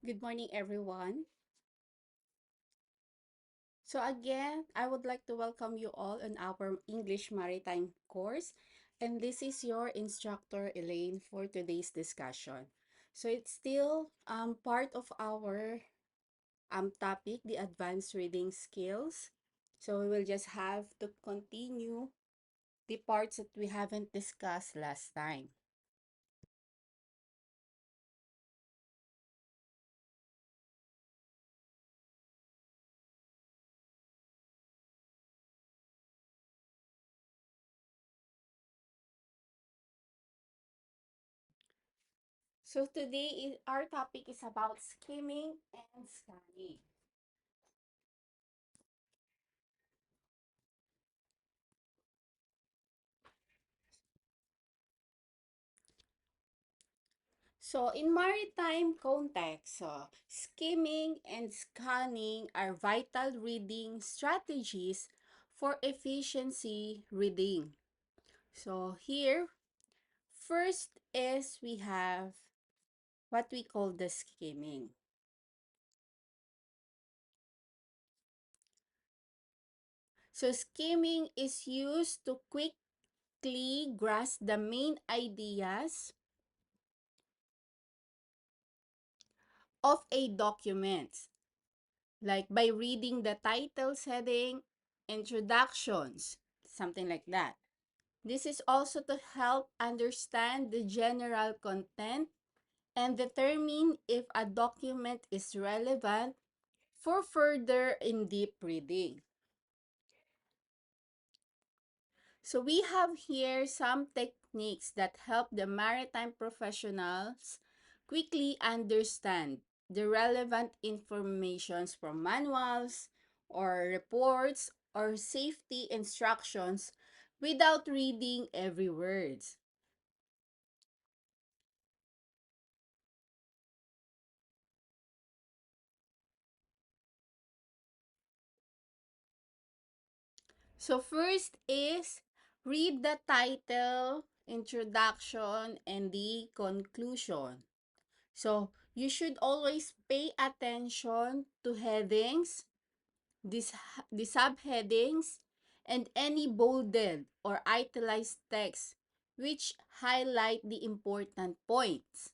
Good morning, everyone. So again, I would like to welcome you all on our English Maritime course. And this is your instructor, Elaine, for today's discussion. So it's still part of our topic, the advanced reading skills. So we will just have to continue the parts that we haven't discussed last time. So today, our topic is about skimming and scanning. So in maritime context, skimming and scanning are vital reading strategies for efficiency reading. So here, first is we have what we call the skimming. So skimming is used to quickly grasp the main ideas of a document, like by reading the titles, heading, introductions, something like that. This is also to help understand the general content and determine if a document is relevant for further in-depth reading. So we have here some techniques that help the maritime professionals quickly understand the relevant informations from manuals or reports or safety instructions without reading every word. So first is read the title, introduction, and the conclusion. So you should always pay attention to headings, this, the subheadings, and any bolded or italicized text which highlight the important points.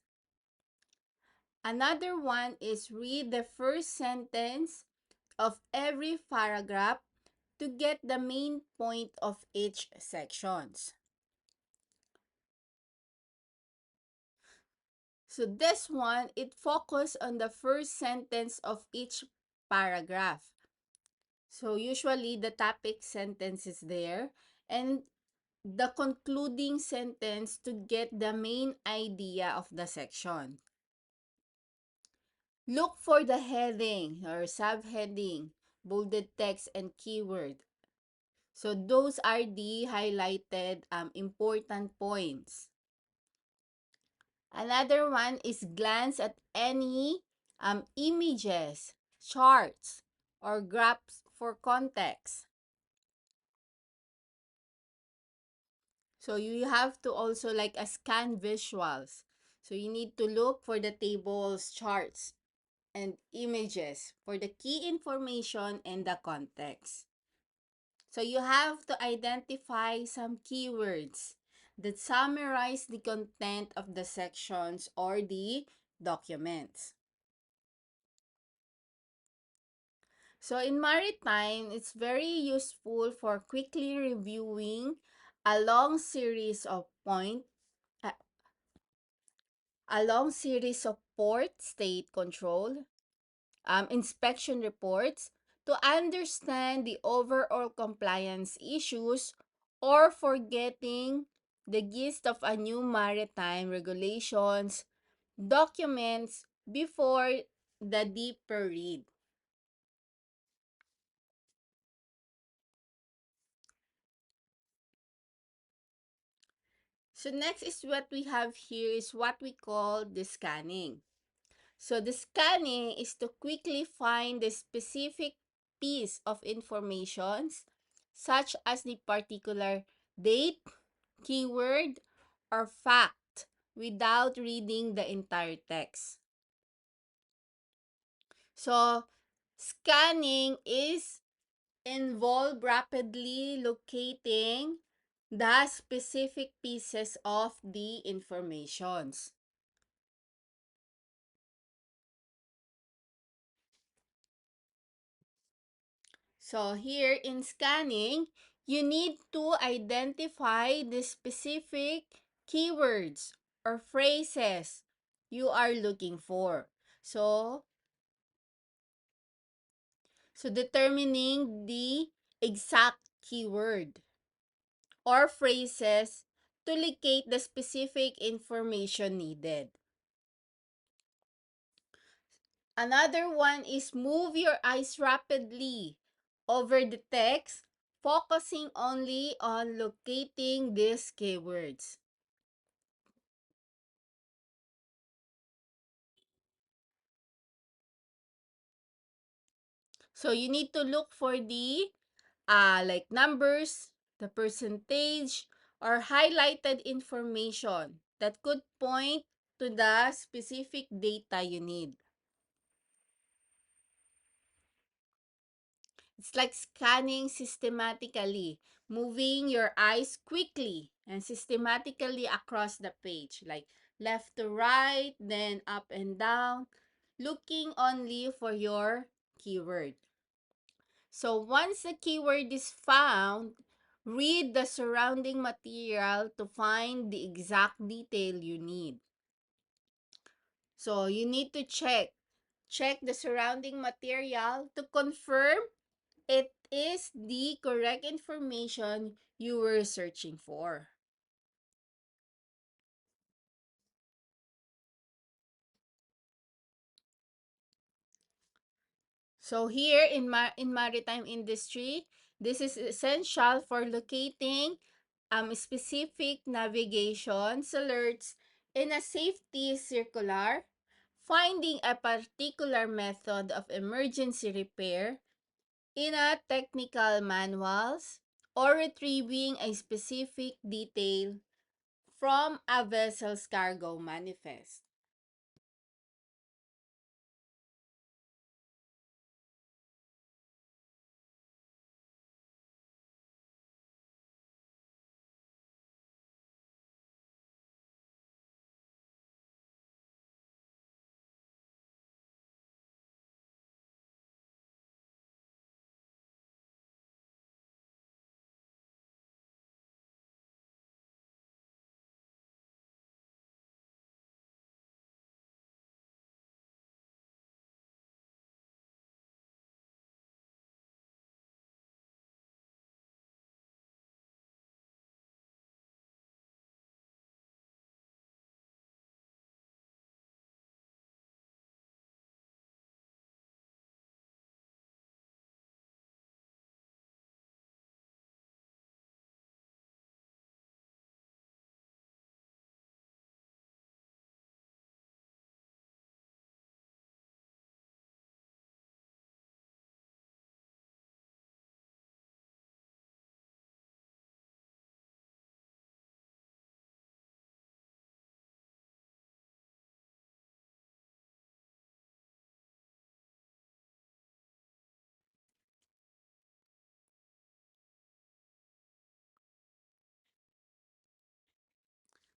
Another one is read the first sentence of every paragraph to get the main point of each sections. So this one, it focus on the first sentence of each paragraph. So usually the topic sentence is there and the concluding sentence to get the main idea of the section. Look for the heading or subheading, bolded text, and keyword. So those are the highlighted important points. Another one is glance at any images, charts, or graphs for context. So you have to also like a scan visuals. So you need to look for the tables, charts, and images for the key information and the context. So you have to identify some keywords that summarize the content of the sections or the documents. So in maritime, it's very useful for quickly reviewing a long series of uh, port state control inspection reports to understand the overall compliance issues or for getting the gist of a new maritime regulations documents before the deeper read. So next is what we have here is what we call the scanning. So the scanning is to quickly find the specific piece of information such as the particular date, keyword, or fact without reading the entire text. So, scanning is involve rapidly locating the specific pieces of the informations. So here in scanning, you need to identify the specific keywords or phrases you are looking for. So, determining the exact keyword or phrases to locate the specific information needed. Another one is move your eyes rapidly over the text, focusing only on locating these keywords. So you need to look for the like numbers, the percentage, or highlighted information that could point to the specific data you need. It's like scanning systematically, moving your eyes quickly and systematically across the page, like left to right, then up and down, looking only for your keyword. So once the keyword is found, read the surrounding material to find the exact detail you need. So you need to check the surrounding material to confirm it is the correct information you were searching for. So here in maritime industry, this is essential for locating specific navigation alerts in a safety circular, finding a particular method of emergency repair in a technical manuals, or retrieving a specific detail from a vessel's cargo manifest.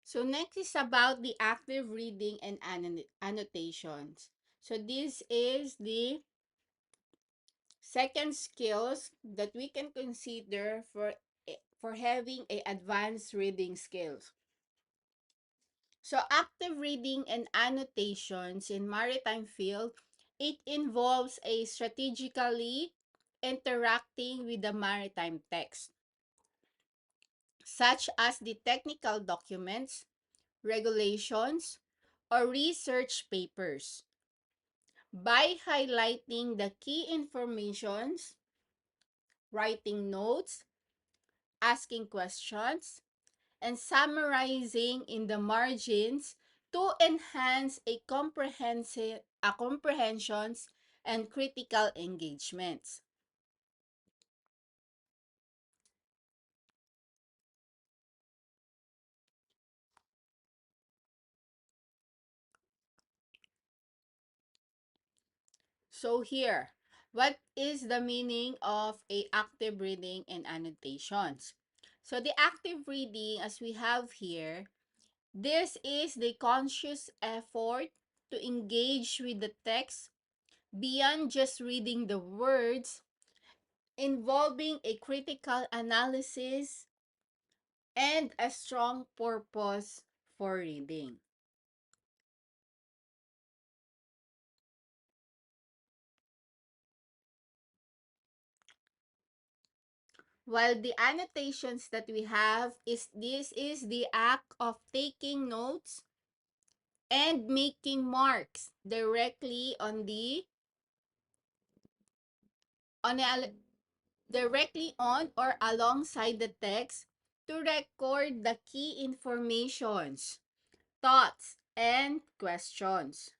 So next is about the active reading and annotations. So this is the second skills that we can consider for having a advanced reading skills. So active reading and annotations in maritime field, it involves a strategically interacting with the maritime text, such as the technical documents, regulations, or research papers. By highlighting the key informations, writing notes, asking questions, and summarizing in the margins to enhance a comprehensions and critical engagements. So here, what is the meaning of a active reading and annotations? So the active reading, as we have here, this is the conscious effort to engage with the text beyond just reading the words, involving a critical analysis and a strong purpose for reading. While the annotations that we have is this is the act of taking notes and making marks directly on the directly on or alongside the text to record the key informations, thoughts, and questions.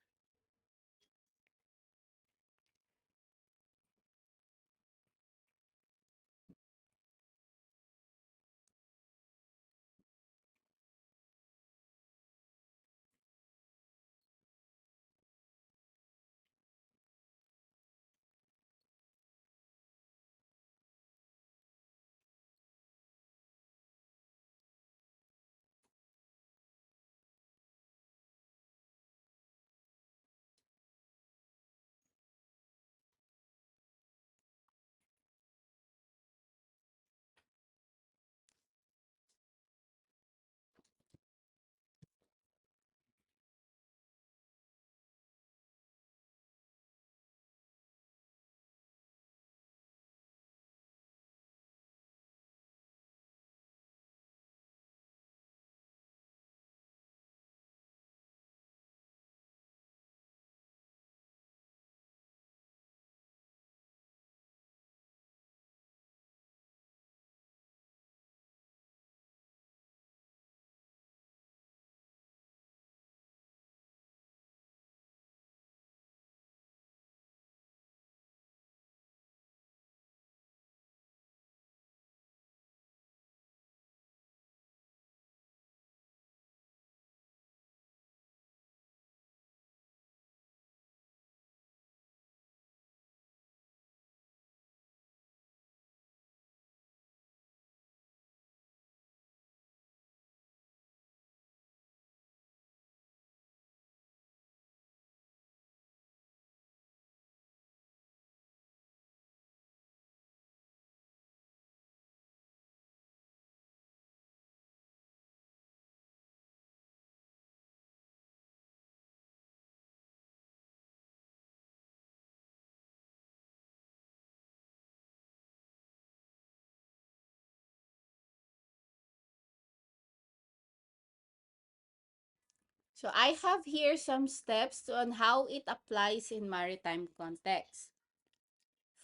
So I have here some steps on how it applies in maritime context.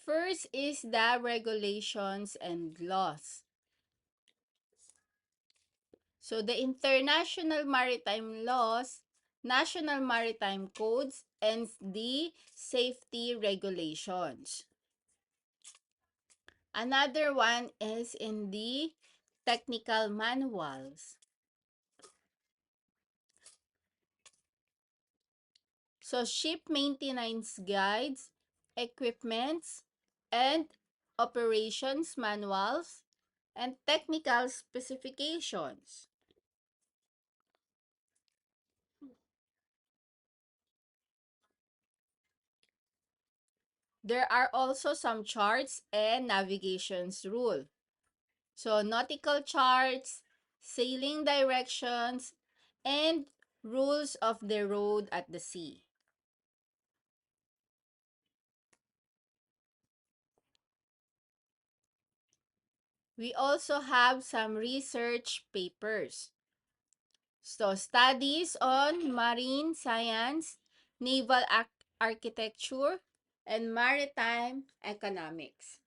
First is the regulations and laws. So the international maritime laws, national maritime codes, and the safety regulations. Another one is in the technical manuals. So ship maintenance guides, equipments, and operations manuals, and technical specifications. There are also some charts and navigations rule. So nautical charts, sailing directions, and rules of the road at the sea. We also have some research papers. So studies on marine science, naval architecture, and maritime economics.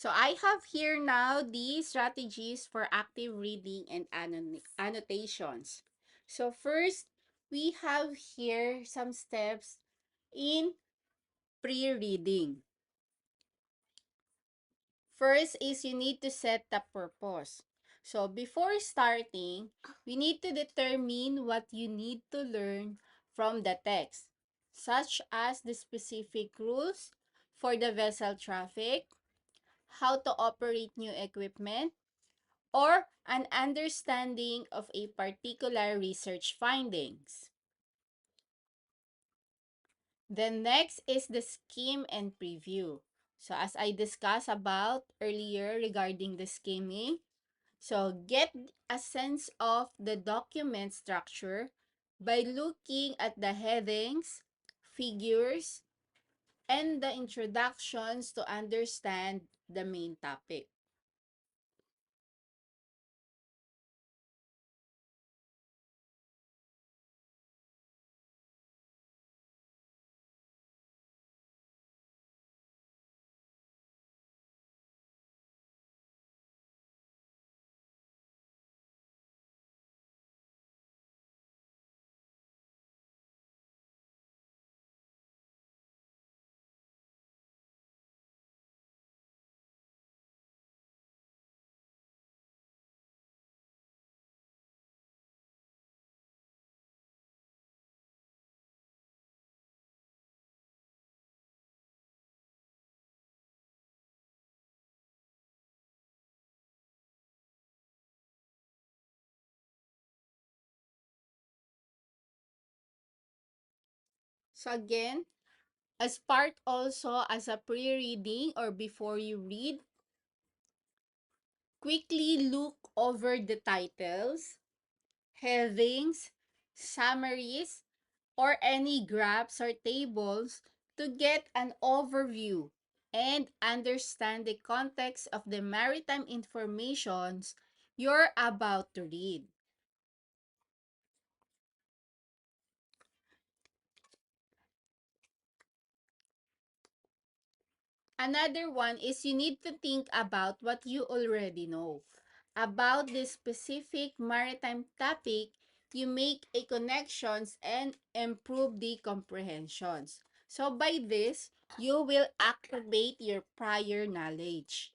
So I have here now the strategies for active reading and annotations. So first, we have here some steps in pre-reading. First is you need to set the purpose. So before starting, we need to determine what you need to learn from the text, such as the specific rules for the vessel traffic, how to operate new equipment, or an understanding of a particular research findings. Then next is the scheme and preview. So as I discussed about earlier regarding the scheming, so get a sense of the document structure by looking at the headings, figures, and the introductions to understand the main topic. So again, as part also as a pre-reading or before you read, quickly look over the titles, headings, summaries, or any graphs or tables to get an overview and understand the context of the maritime informations you're about to read. Another one is you need to think about what you already know. About this specific maritime topic, you make a connections and improve the comprehensions. So by this, you will activate your prior knowledge.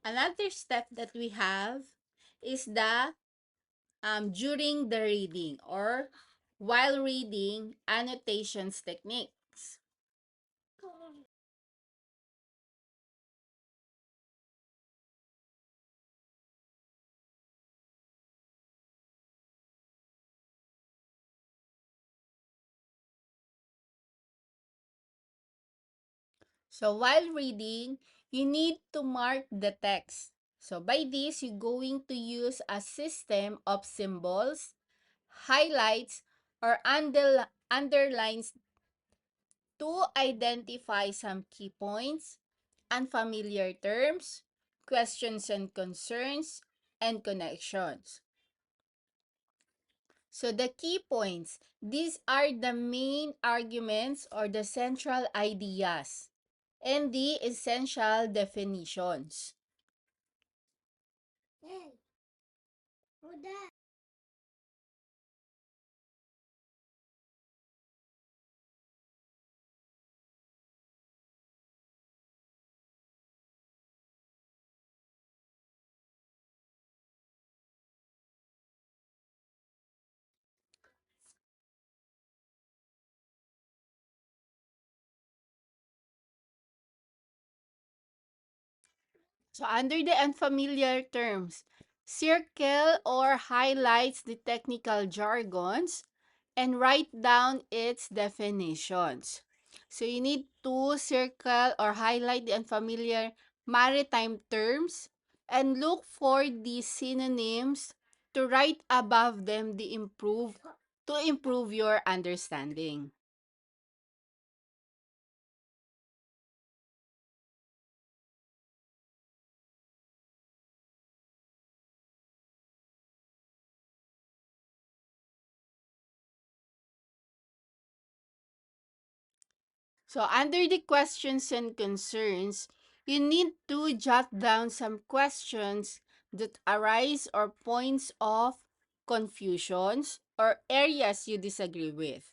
Another step that we have is the during the reading or while reading annotations techniques. So while reading, you need to mark the text. So by this, you're going to use a system of symbols, highlights, or underlines to identify some key points, unfamiliar terms, questions and concerns, and connections. So the key points, these are the main arguments or the central ideas and the essential definitions. So under the unfamiliar terms, circle or highlights the technical jargons and write down its definitions. So you need to circle or highlight the unfamiliar maritime terms and look for the synonyms to write above them the improve your understanding. So under the questions and concerns, you need to jot down some questions that arise or points of confusions or areas you disagree with.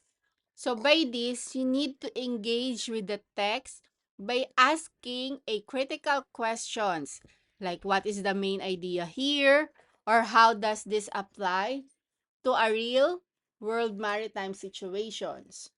So by this, you need to engage with the text by asking a critical questions like what is the main idea here, or how does this apply to a real world maritime situations.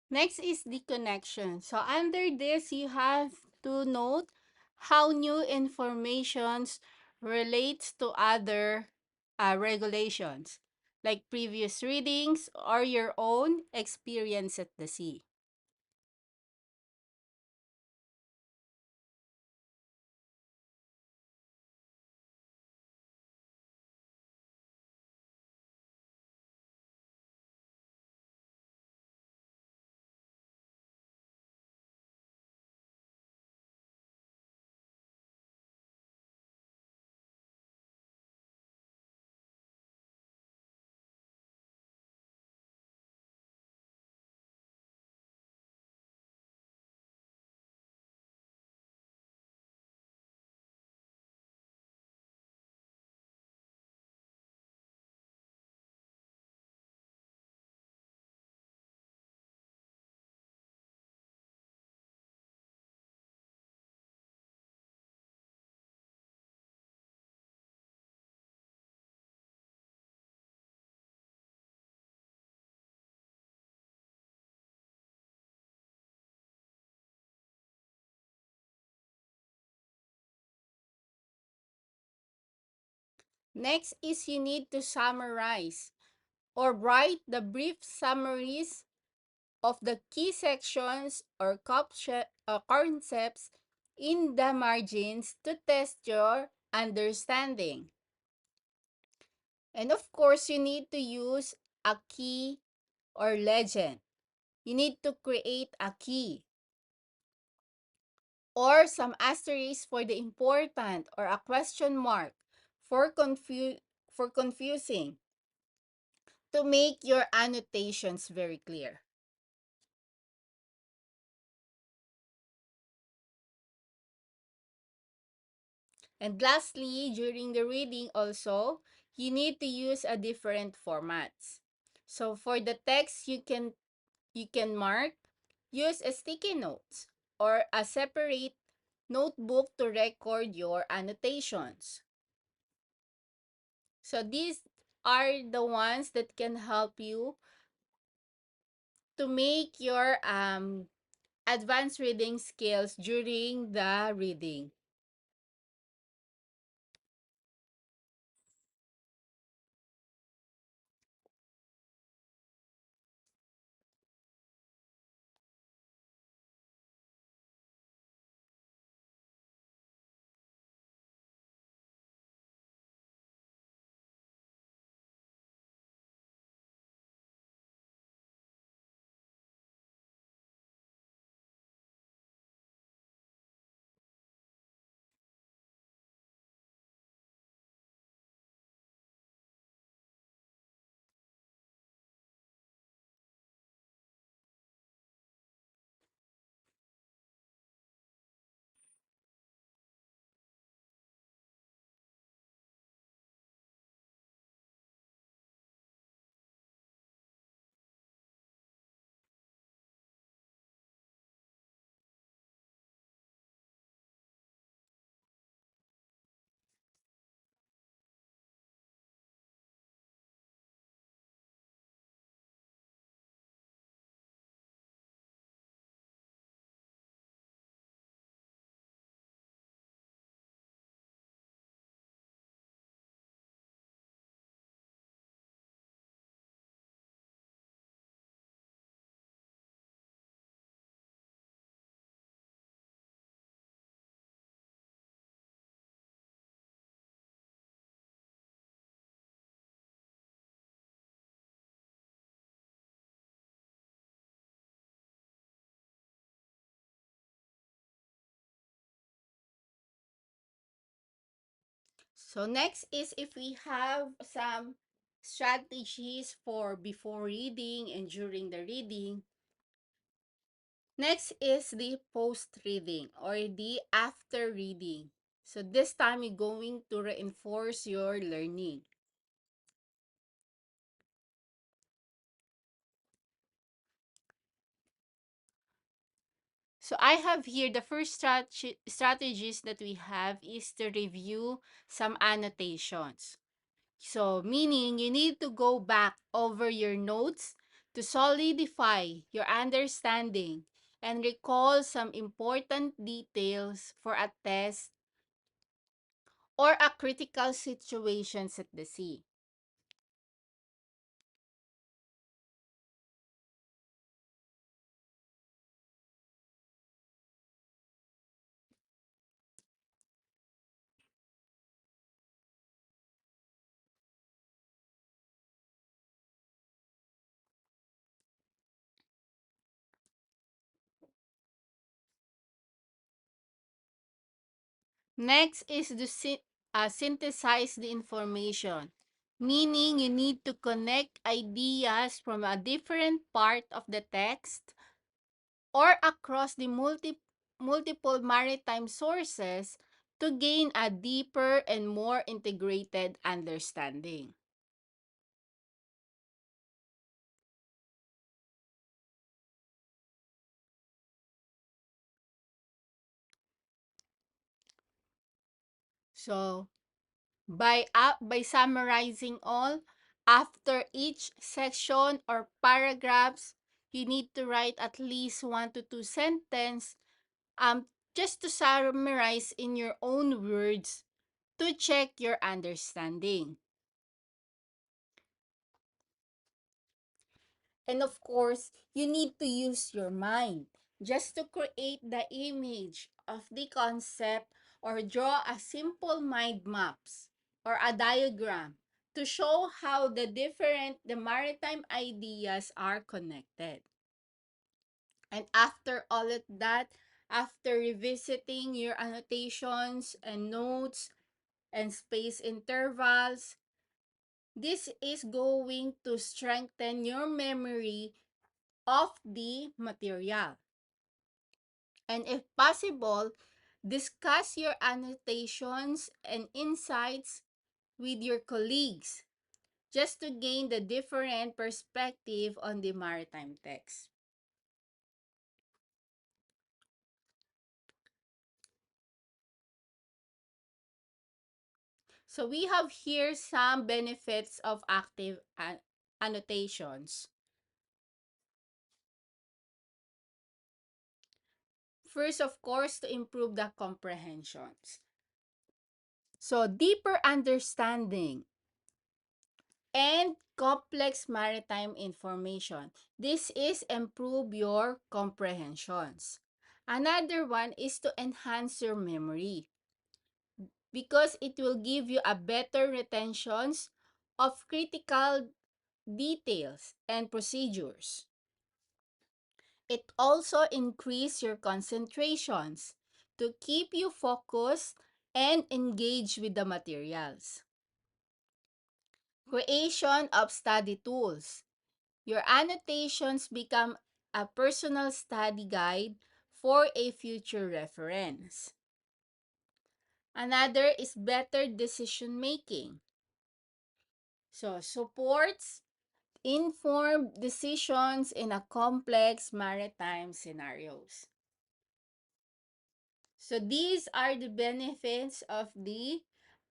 Next is the connection. So under this, you have to note how new informations relates to other regulations, like previous readings or your own experience at the sea. Next is you need to summarize or write the brief summaries of the key sections or concepts in the margins to test your understanding. And of course, you need to use a key or legend. You need to create a key or some asterisk for the important or a question mark for confusing to make your annotations very clear. And lastly, during the reading also, you need to use a different formats. So for the text, you can mark, use a sticky notes or a separate notebook to record your annotations. So these are the ones that can help you to make your advanced reading skills during the reading. So next is if we have some strategies for before reading and during the reading. Next is the post reading or the after reading. So this time you're going to reinforce your learning. So I have here the first strategies that we have is to review some annotations. So meaning you need to go back over your notes to solidify your understanding and recall some important details for a test or a critical situations at the sea. Next is to synthesize the information, meaning you need to connect ideas from a different part of the text or across the multiple maritime sources to gain a deeper and more integrated understanding. So, by summarizing all, after each section or paragraphs, you need to write at least 1 to 2 sentences just to summarize in your own words to check your understanding. And of course, you need to use your mind just to create the image of the concept or draw a simple mind maps or a diagram to show how the maritime ideas are connected. And after all of that, after revisiting your annotations and notes and space intervals, this is going to strengthen your memory of the material. And if possible, discuss your annotations and insights with your colleagues just to gain the different perspective on the maritime text. So we have here some benefits of active annotations. First, of course, to improve the comprehensions. So, deeper understanding and complex maritime information. This is improve your comprehensions. Another one is to enhance your memory because it will give you a better retentions of critical details and procedures. It also increase your concentrations to keep you focused and engaged with the materials. Creation of study tools. Your annotations become a personal study guide for a future reference. Another is better decision making. So, supports informed decisions in a complex maritime scenarios. So, these are the benefits of the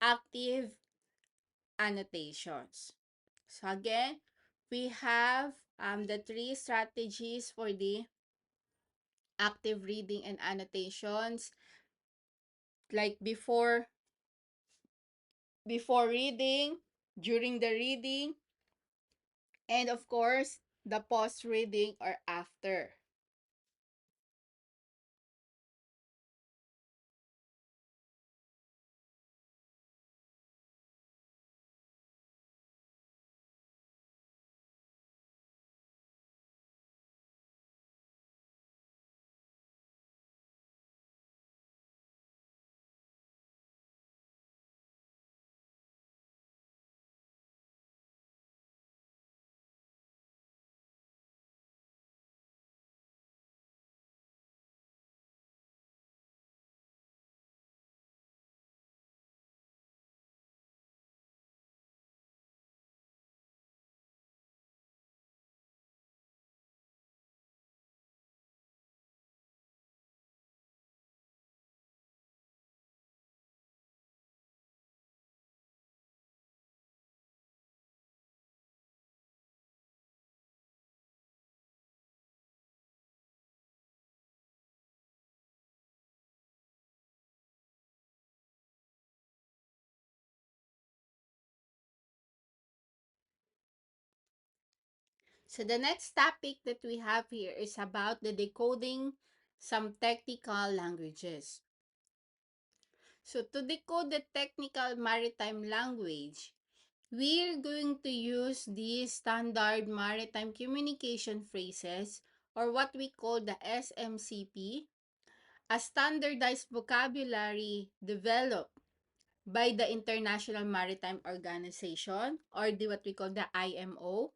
active annotations. So, again, we have the three strategies for the active reading and annotations, like before reading, during the reading, and of course the post reading or after. So the next topic that we have here is about the decoding some technical languages. So to decode the technical maritime language, we're going to use the standard maritime communication phrases, or what we call the SMCP, a standardized vocabulary developed by the International Maritime Organization, or what we call the IMO,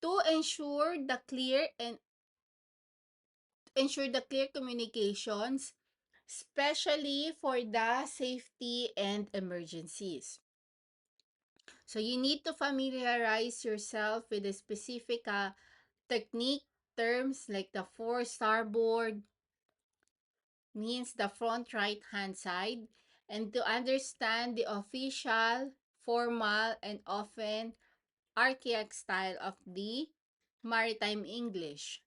to ensure the clear communications, especially for the safety and emergencies. So you need to familiarize yourself with the specific technique terms, like the fore starboard means the front right hand side, and to understand the official, formal, and often archaic style of the maritime English.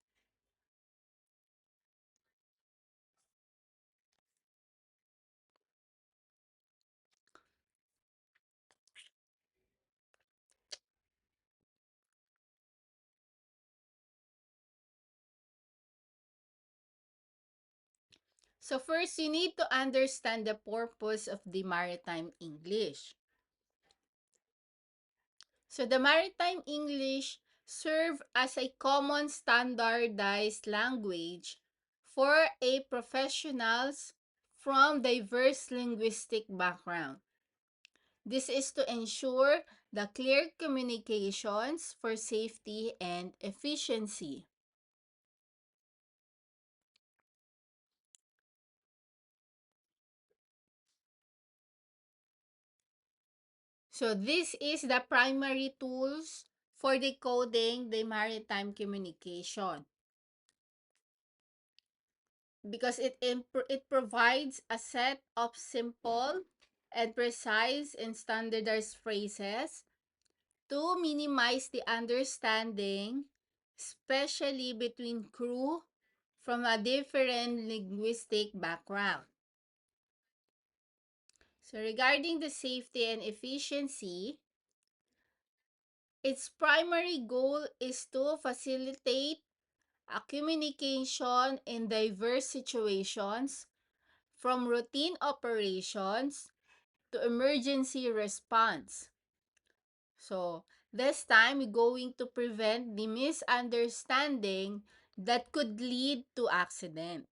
So first, you need to understand the purpose of the maritime English. So the maritime English serve as a common standardized language for a professionals from diverse linguistic background. This is to ensure the clear communications for safety and efficiency. So this is the primary tools for decoding the maritime communication, because it provides a set of simple and precise and standardized phrases to minimize the understanding, especially between crew, from a different linguistic background. So regarding the safety and efficiency, its primary goal is to facilitate a communication in diverse situations, from routine operations to emergency response. So, this time we're going to prevent the misunderstanding that could lead to accident.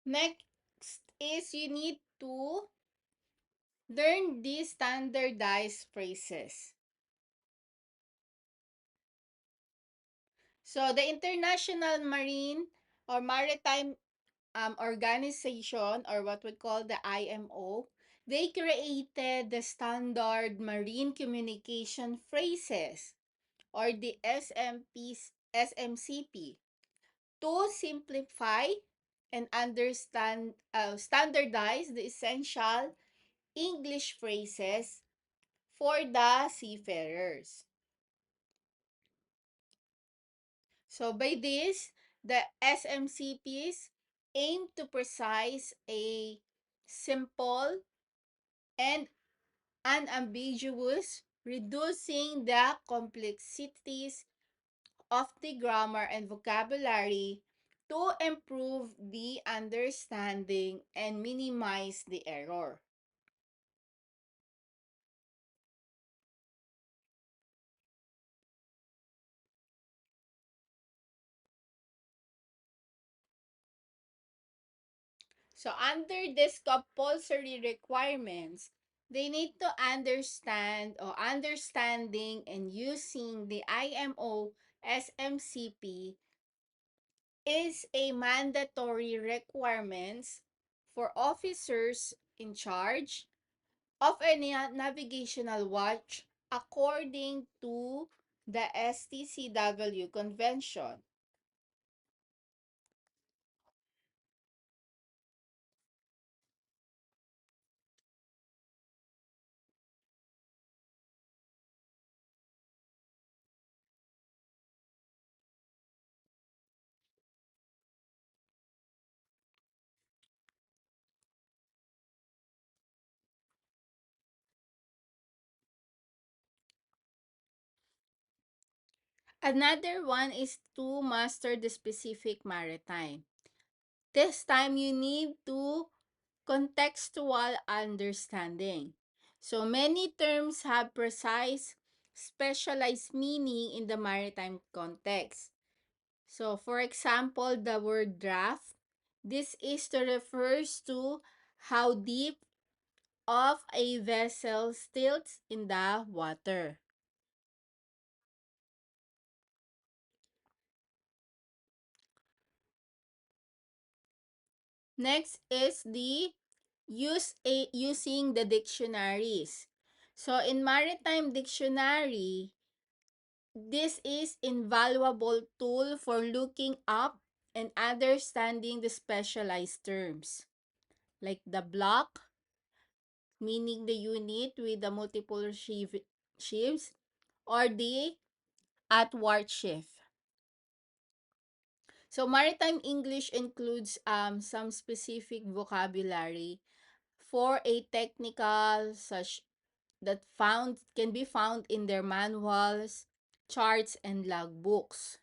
Next is you need to learn these standardized phrases. So, the International Marine or Maritime Organization, or what we call the IMO, they created the standard marine communication phrases, or the SMCP, to simplify and standardize the essential English phrases for the seafarers. So by this, the SMCPs aim to precise a simple and unambiguous, reducing the complexities of the grammar and vocabulary to improve the understanding and minimize the error. So under these compulsory requirements, they need to understand, or understanding and using the IMO SMCP is a mandatory requirements for officers in charge of a navigational watch according to the STCW convention. Another one is to master the specific maritime. This time you need to contextual understanding. So many terms have precise, specialized meaning in the maritime context. So for example, the word draft, this is to refers to how deep of a vessel tilts in the water. Next is the using the dictionaries. So in maritime dictionary, this is invaluable tool for looking up and understanding the specialized terms, like the block, meaning the unit with the multiple shifts, or the outward shift. So maritime English includes some specific vocabulary for a technical such that found can be found in their manuals, charts, and logbooks.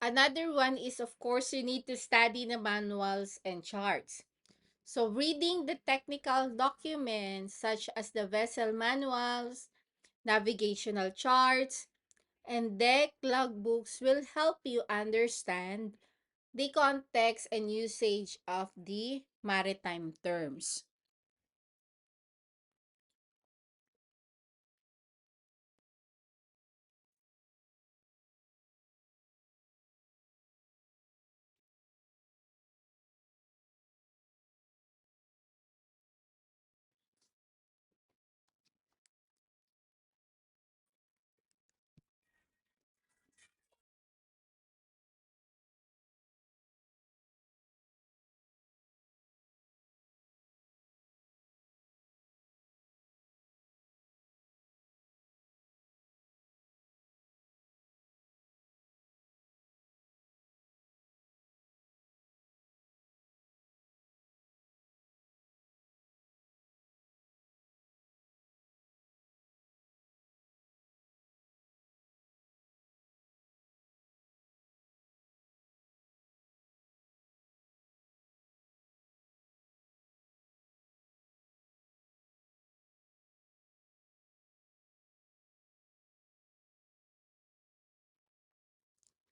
Another one is, of course, you need to study the manuals and charts. So, reading the technical documents such as the vessel manuals, navigational charts, and deck logbooks will help you understand the context and usage of the maritime terms.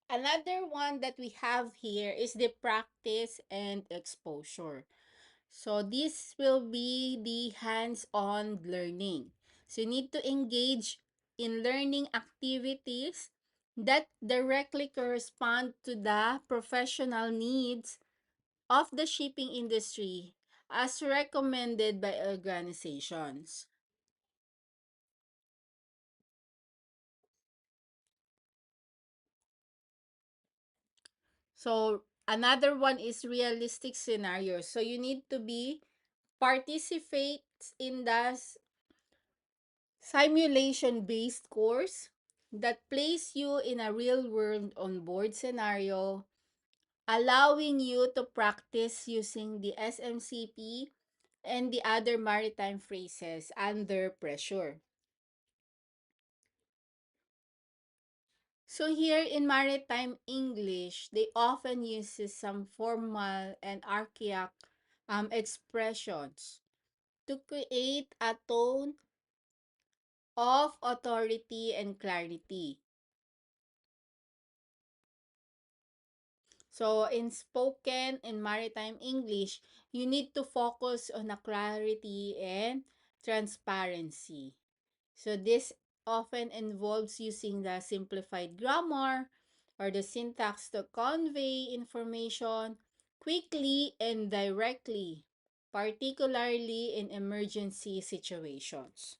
Another one that we have here is the practice and exposure. So this will be the hands-on learning. So you need to engage in learning activities that directly correspond to the professional needs of the shipping industry as recommended by organizations. So another one is realistic scenarios. So you need to be participate in the simulation based course that place you in a real world on board scenario, allowing you to practice using the SMCP and the other maritime phrases under pressure. So here in maritime English, they often use some formal and archaic expressions to create a tone of authority and clarity. So in spoken and maritime English, you need to focus on the clarity and transparency. So this often involves using the simplified grammar or the syntax to convey information quickly and directly, particularly in emergency situations.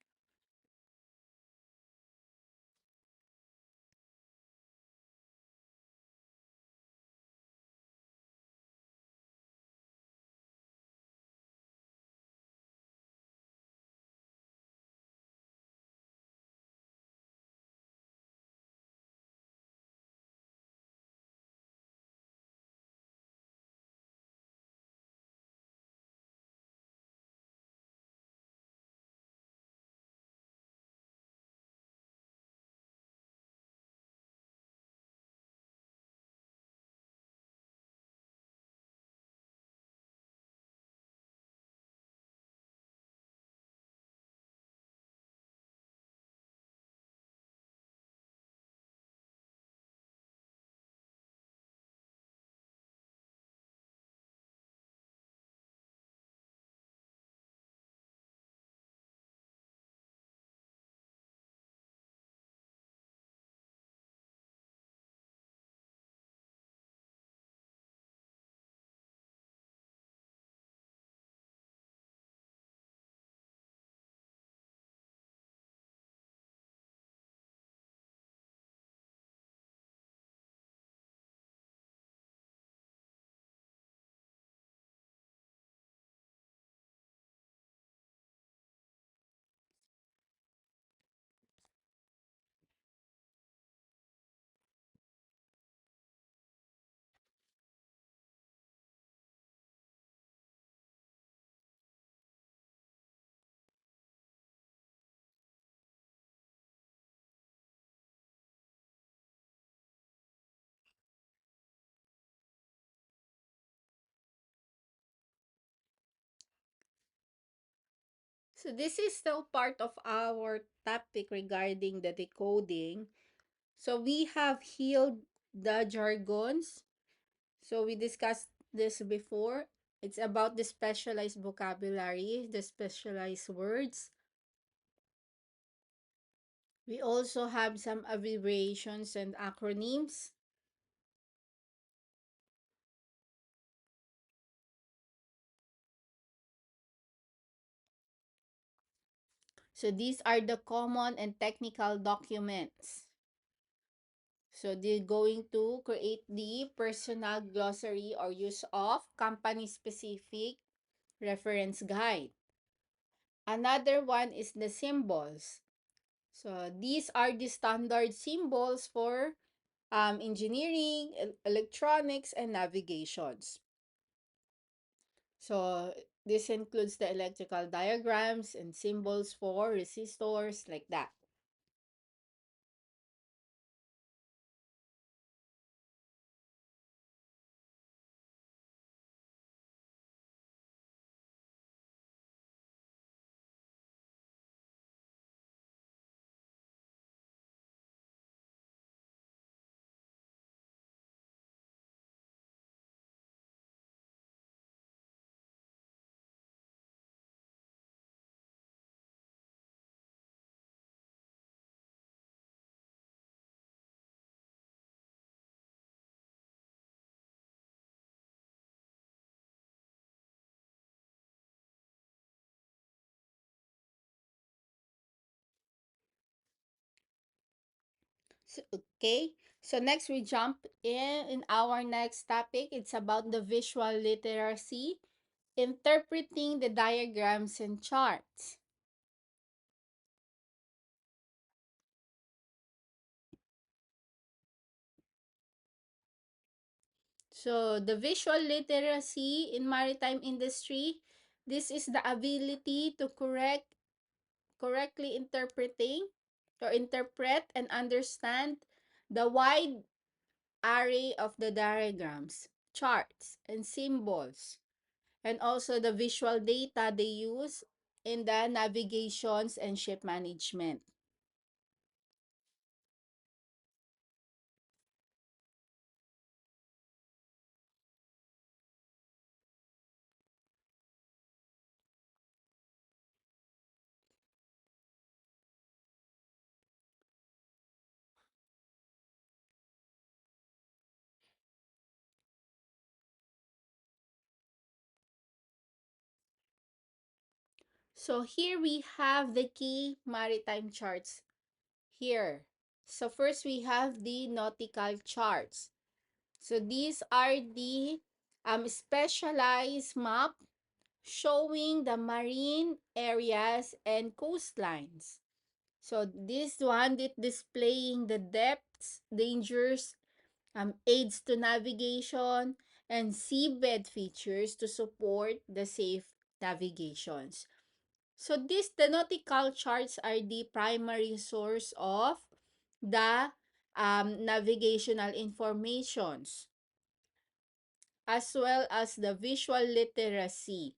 So this is still part of our topic regarding the decoding. So we have healed the jargons. So we discussed this before. It's about the specialized vocabulary, the specialized words. We also have some abbreviations and acronyms. So these are the common and technical documents. So they're going to create the personal glossary or use of company specific reference guide. Another one is the symbols. So these are the standard symbols for engineering, electronics, and navigations. So this includes the electrical diagrams and symbols for resistors like that. So, okay. So next we jump in our next topic. It's about the visual literacy, interpreting the diagrams and charts. So the visual literacy in maritime industry, this is the ability to correctly interpreting or interpret and understand the wide array of the diagrams, charts, and symbols, and also the visual data they use in the navigations and ship management. So here we have the key maritime charts here. So first we have the nautical charts. So these are the specialized map showing the marine areas and coastlines. So this one that displaying the depths, dangers, aids to navigation, and seabed features to support the safe navigations. So the nautical charts are the primary source of the navigational informations as well as the visual literacy.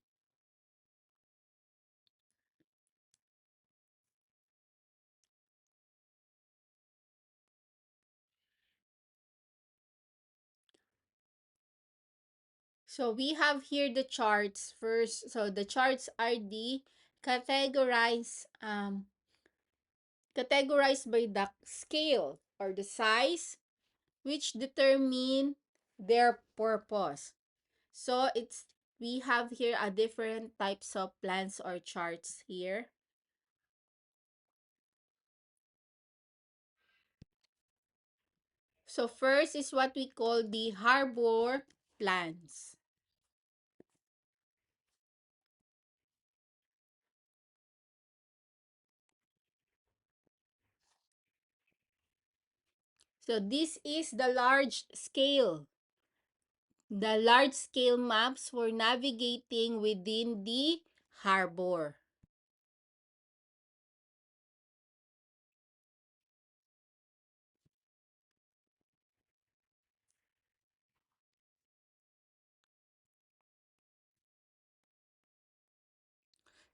So we have here the charts first. So the charts are the categorized categorized by the scale or the size which determine their purpose. So we have here a different types of plans or charts here. So first is what we call the harbor plans. So this is the large scale maps for navigating within the harbor.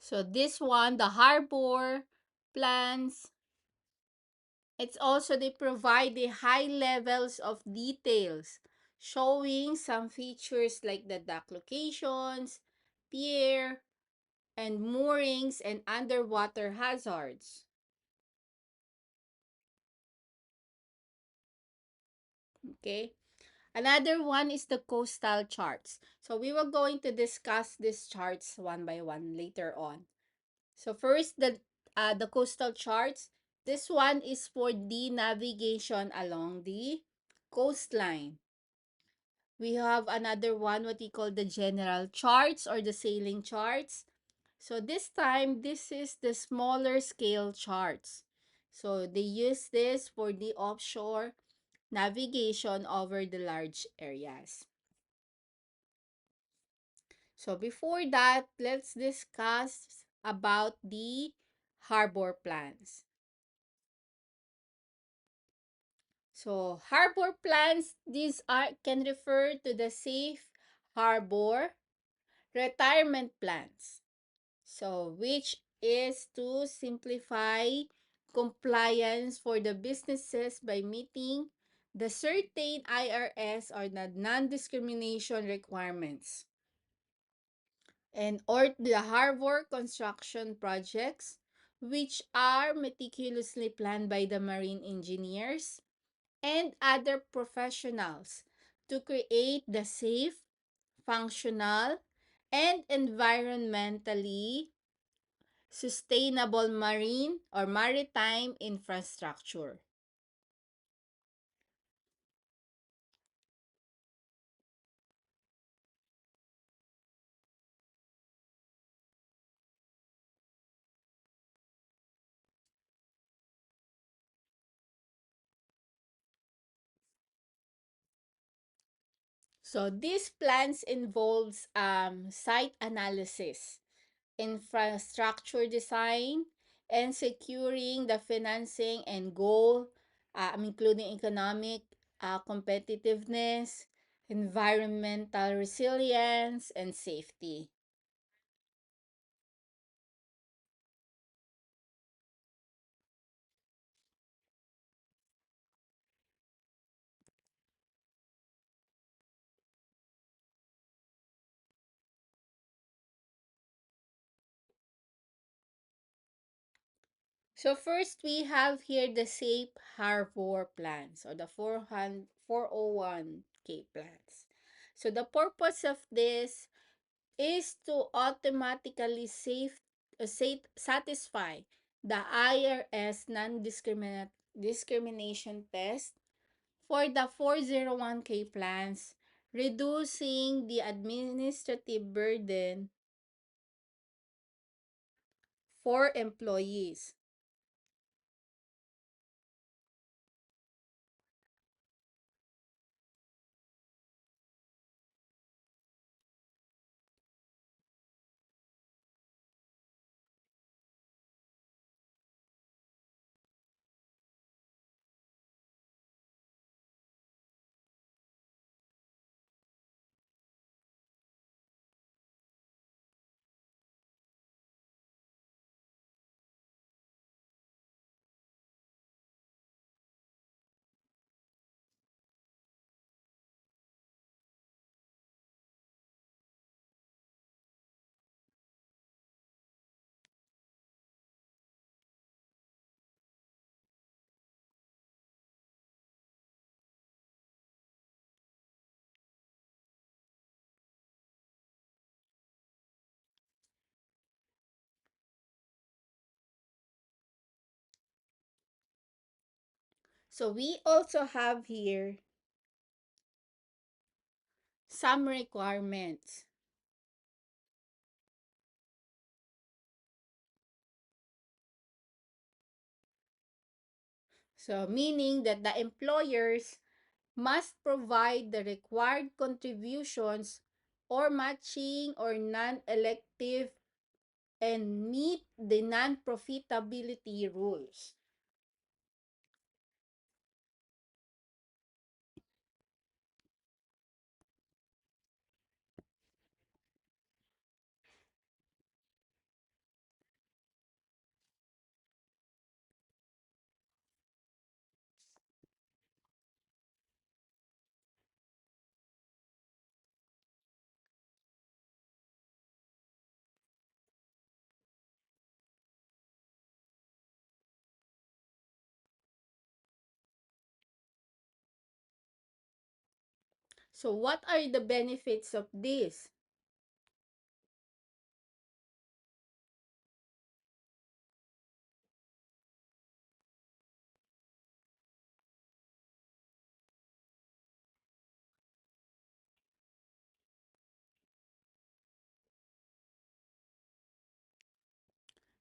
So this one, the harbor plans, it's also they provide the high levels of details, showing some features like the dock locations, pier, and moorings and underwater hazards. Okay. Another one is the coastal charts. So we will going to discuss these charts one by one later on. So first the coastal charts. This one is for the navigation along the coastline. We have another one what we call the general charts or the sailing charts. So this time this is the smaller scale charts. So they use this for the offshore navigation over the large areas. So before that, let's discuss about the harbor plans. So harbor plans, these are can refer to the safe harbor retirement plans. So which is to simplify compliance for the businesses by meeting the certain IRS or the non-discrimination requirements. And or the harbor construction projects, which are meticulously planned by the marine engineers and other professionals to create the safe, functional, and environmentally sustainable marine or maritime infrastructure. So these plans involves site analysis, infrastructure design, and securing the financing and goal, including economic competitiveness, environmental resilience, and safety. So first we have here the Safe Harbor plans or the 401k plans. So the purpose of this is to automatically satisfy the IRS non-discrimination test for the 401k plans, reducing the administrative burden for employees. So we also have here some requirements. So meaning that the employers must provide the required contributions or matching or non-elective and meet the non-profitability rules. So what are the benefits of this?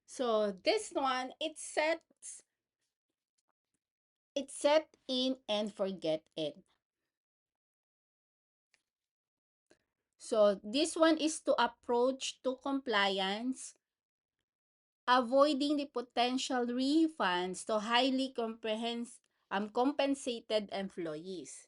So this one, it's set in and forget it. So this one is to approach to compliance, avoiding the potential refunds to highly compensated employees.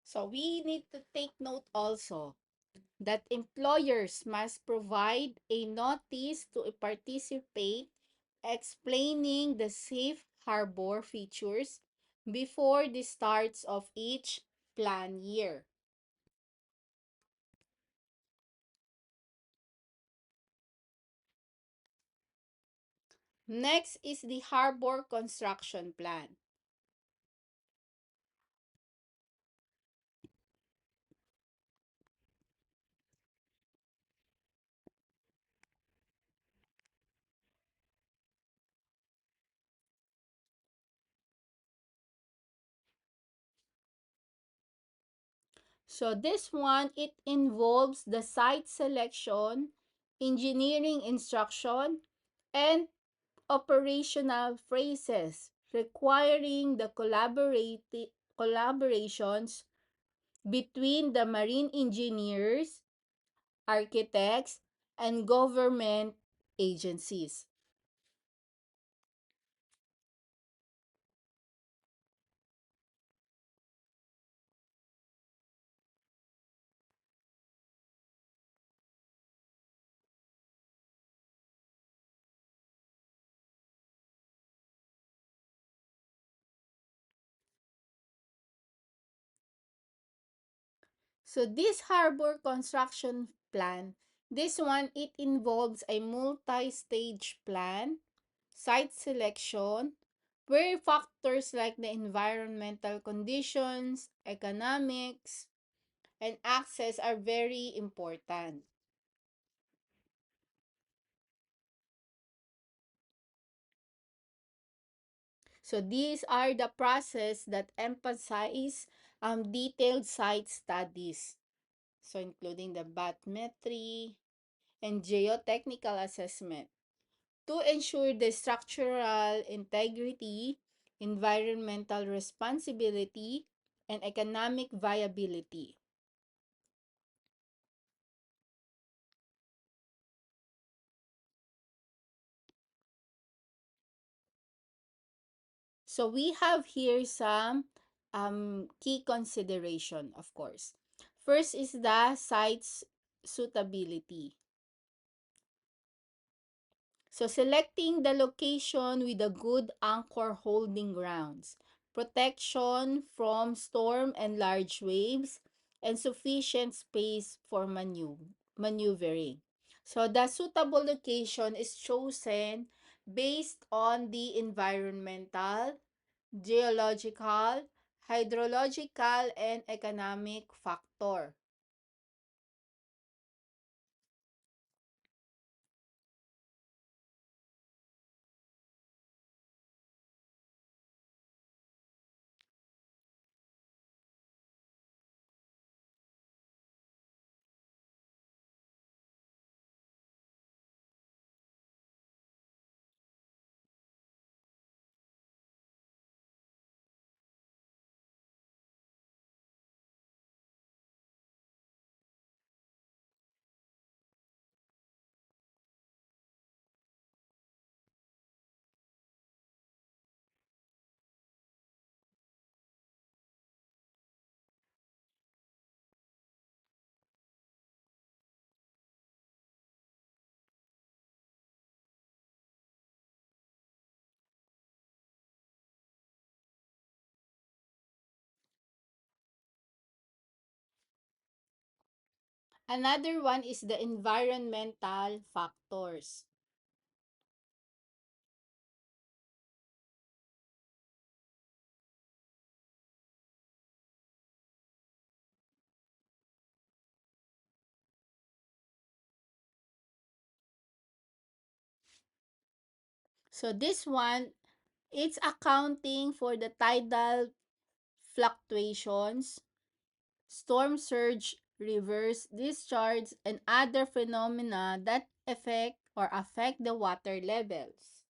So we need to take note also that employers must provide a notice to participate explaining the safe harbor features before the starts of each plan year. Next is the harbor construction plan. So this one, it involves the site selection, engineering instruction, and operational phrases requiring the collaborations between the marine engineers, architects, and government agencies. So this harbor construction plan, this one, it involves a multi-stage plan, site selection, where factors like the environmental conditions, economics, and access are very important. So these are the process that emphasize detailed site studies. So including the bathymetry and geotechnical assessment to ensure the structural integrity, environmental responsibility, and economic viability. So we have here some key consideration, of course. First is the site's suitability. So selecting the location with a good anchor holding grounds, protection from storm and large waves, and sufficient space for maneuvering. So the suitable location is chosen based on the environmental, geological, hydrological, and economic factor. Another one is the environmental factors. So this one, it's accounting for the tidal fluctuations, storm surge, reverse discharge, and other phenomena that affect the water levels.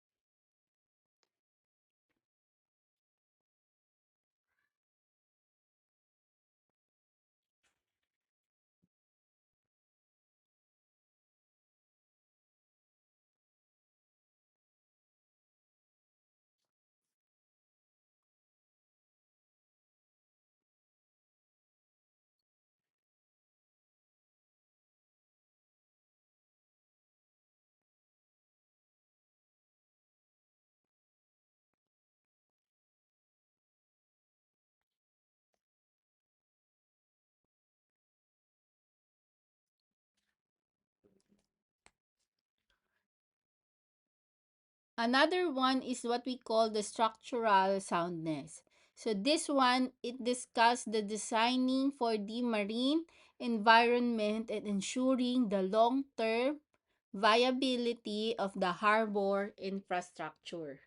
Another one is what we call the structural soundness. So this one, it discussed the designing for the marine environment and ensuring the long-term viability of the harbor infrastructure.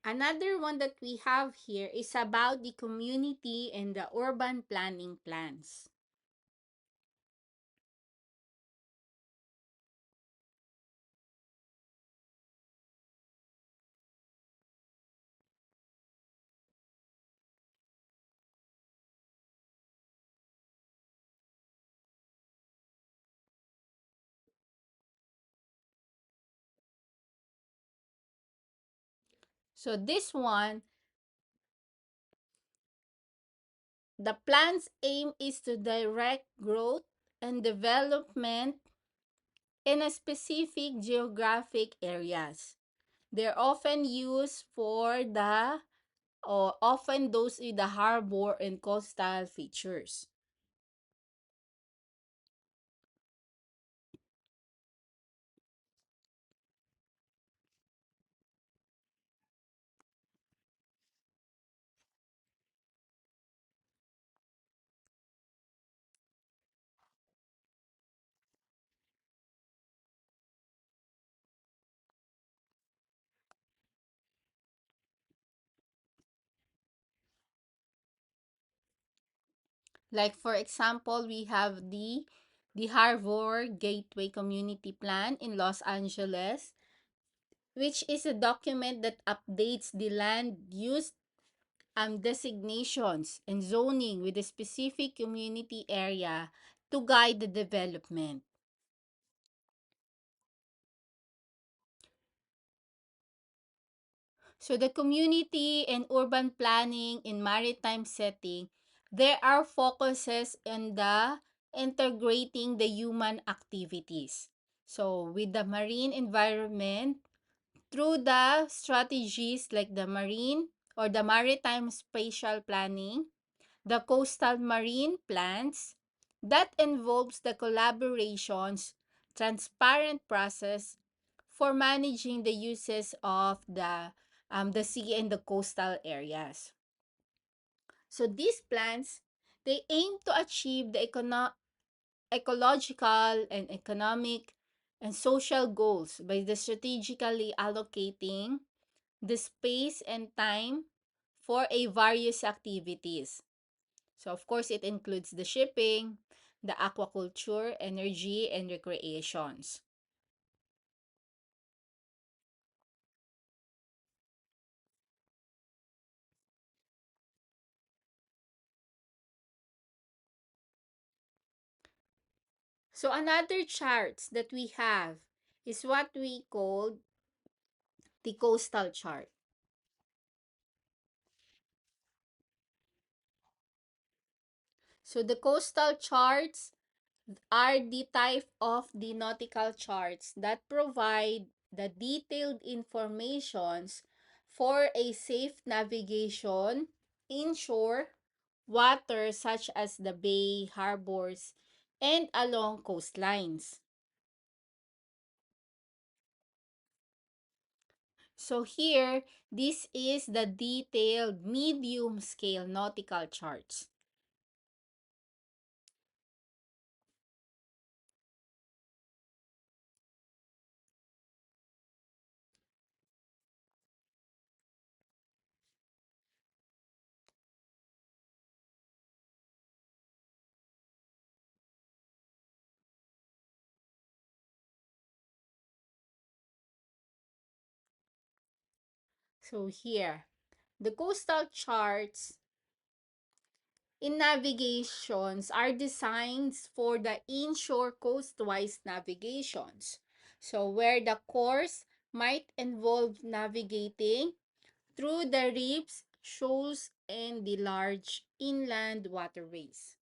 Another one that we have here is about the community and the urban planning plans. So this one, the plan's aim is to direct growth and development in a specific geographic areas. They're often used for the or often those with the harbor and coastal features. Like for example, we have the Harbor Gateway Community Plan in Los Angeles, which is a document that updates the land use designations and zoning with a specific community area to guide the development. So the community and urban planning in maritime setting, there are focuses in the integrating the human activities. So with the marine environment, through the strategies like the marine or the maritime spatial planning, the coastal marine plans, that involves the collaborations, transparent process for managing the uses of the sea and the coastal areas. So these plans, they aim to achieve the ecological and economic and social goals by the strategically allocating the space and time for a various activities. So of course it includes the shipping, the aquaculture, energy and recreations. So another charts that we have is what we call the coastal chart. So the coastal charts are the type of the nautical charts that provide the detailed informations for a safe navigation inshore water such as the bay, harbors, and along coastlines. So here, this is the detailed medium scale nautical charts. So here, the coastal charts in navigations are designed for the inshore coastwise navigations. So where the course might involve navigating through the reefs, shoals, and the large inland waterways.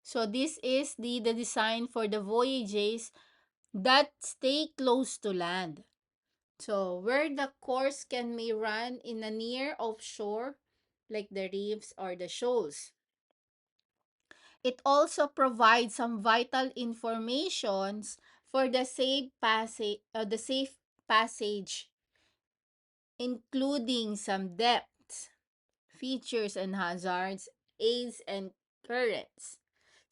So this is the design for the voyages that stay close to land. So where the course can may run in a near offshore, like the reefs or the shoals. It also provides some vital informations for the safe passage, including some depths, features and hazards, aids and currents.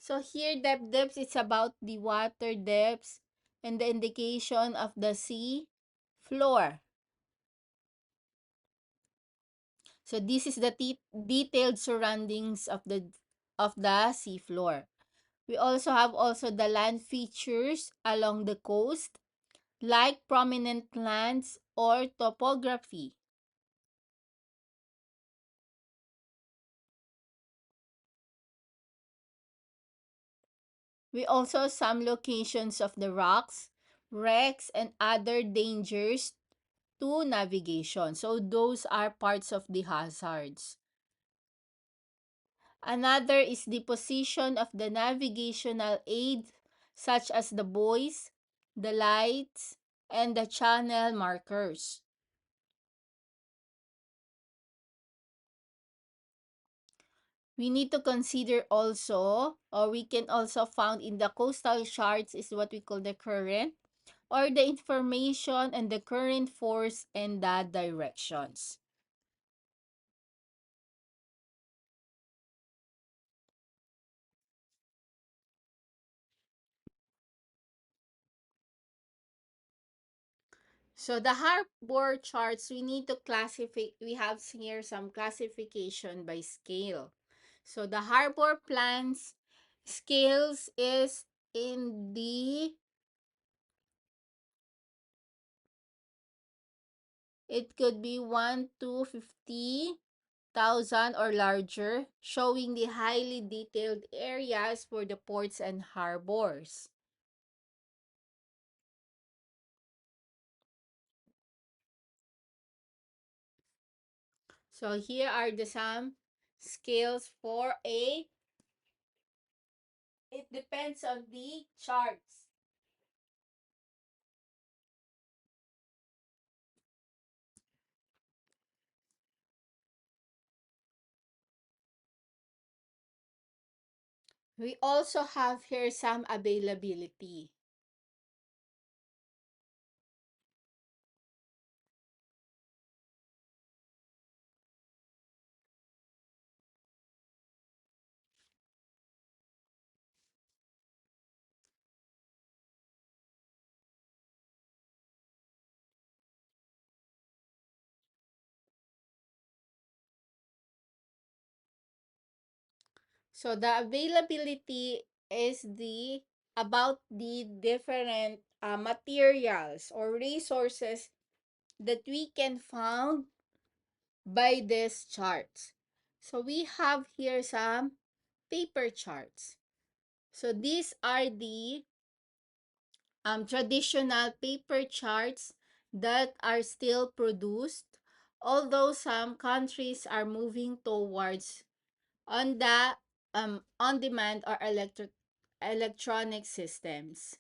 So here depths it's about the water depths and the indication of the sea floor. So this is the detailed surroundings of the sea floor. We also have the land features along the coast, like prominent lands or topography. We also some locations of the rocks, wrecks, and other dangers to navigation. So those are parts of the hazards. Another is the position of the navigational aids such as the buoys, the lights, and the channel markers. We need to consider also, or we can also found in the coastal charts is what we call the current, or the information and the current force and the directions. So the harbor charts, we need to classify, we have here some classification by scale. So the harbor plans scales is in the, it could be 1 to 50 thousand or larger, showing the highly detailed areas for the ports and harbors. So here are the some scales for a, it depends on the charts. We also have here some availability. So the availability is the about the different materials or resources that we can found by this charts. So we have here some paper charts. So these are the traditional paper charts that are still produced, although some countries are moving towards on the on-demand or electronic systems.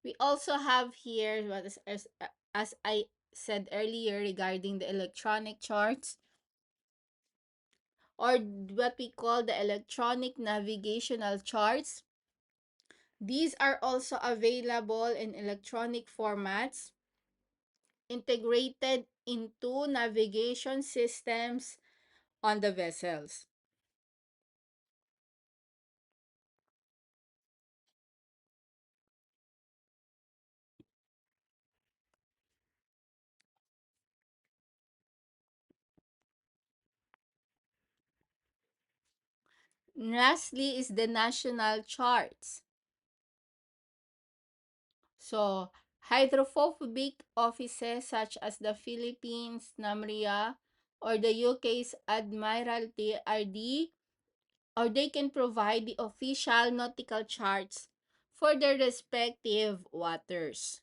We also have here what is as I said earlier regarding the electronic charts or what we call the electronic navigational charts. These are also available in electronic formats integrated into navigation systems on the vessels. Lastly is the national charts. So, hydrophobic offices such as the Philippines, NAMRIA, or the UK's Admiralty are or they can provide the official nautical charts for their respective waters.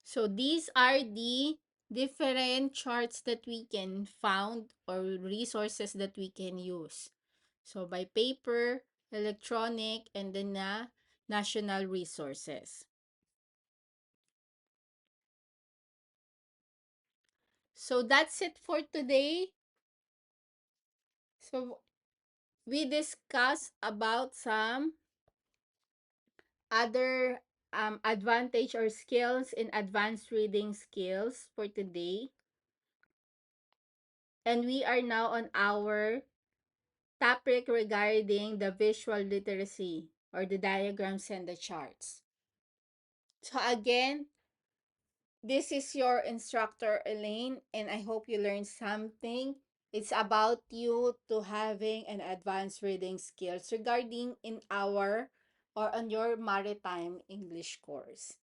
So these are the different charts that we can found or resources that we can use. So by paper, electronic, and then national resources. So that's it for today. So we discussed about some other advantage or skills in advanced reading skills for today. And we are now on our topic regarding the visual literacy or the diagrams and the charts. So again, this is your instructor Elaine and I hope you learned something. It's about you to having an advanced reading skills regarding in our or on your maritime English course.